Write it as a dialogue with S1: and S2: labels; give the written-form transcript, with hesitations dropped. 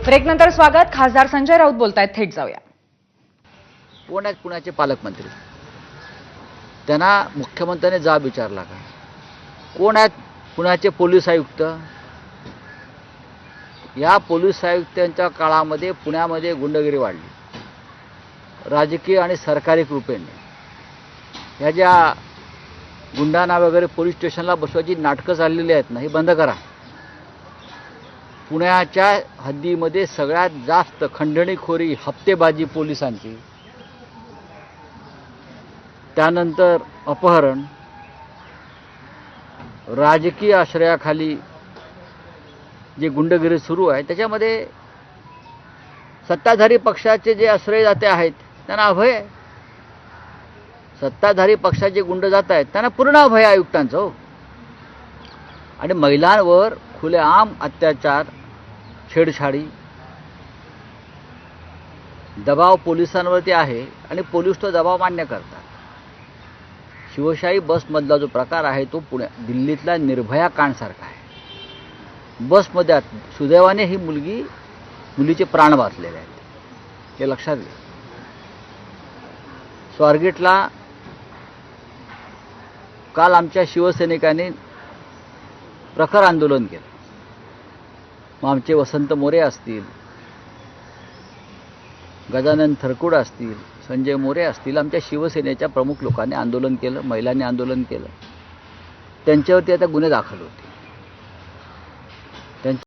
S1: ब्रेकनंतर स्वागत. खासदार संजय राऊत बोलतायत, थेट जाऊया.
S2: पुण्याचे पालकमंत्री, त्यांना मुख्यमंत्र्यांनी जाब विचारला का? कोण आहेत पुण्याचे पोलीस आयुक्त? या पोलीस आयुक्तांच्या काळामध्ये पुण्यामध्ये गुंडगिरी वाढली, राजकीय आणि सरकारी कृपेने. ह्या ज्या गुंडांना वगैरे पोलीस स्टेशनला बसवायची नाटकं चाललेली आहेत ना, ही बंद करा. पुण्याच्या हद्दीमध्ये सगळ्यात जास्त खंडणीखोरी, हप्तेबाजी पोलिसांची, त्यानंतर अपहरण, राजकीय आश्रयाखाली जे गुंडगिरी सुरू आहे, त्याच्यामध्ये सत्ताधारी पक्षाचे जे आश्रयदाते आहेत त्यांना अभय आहे. सत्ताधारी पक्षाचे गुंड जात आहेत त्यांना पूर्ण अभय आयुक्तांचं हो. आणि महिलांवर खुलेआम अत्याचार, छेडछाडी, दबाव पोलिसांवरती आहे आणि पोलीस तो दबाव मान्य करतात. शिवशाही बसमधला जो प्रकार आहे तो दिल्लीतला निर्भया कांडसारखा आहे. बसमध्ये सुदैवाने ही मुलीचे प्राण वाचलेले आहेत, हे लक्षात घ्या. स्वारगेटला काल आमच्या शिवसैनिकांनी प्रखर आंदोलन केलं. मग आमचे वसंत मोरे असतील, गजानन थरकुड असतील, संजय मोरे असतील, आमच्या शिवसेनेच्या प्रमुख लोकांनी आंदोलन केलं, महिलांनी आंदोलन केलं. त्यांच्यावरती आता गुन्हे दाखल होते.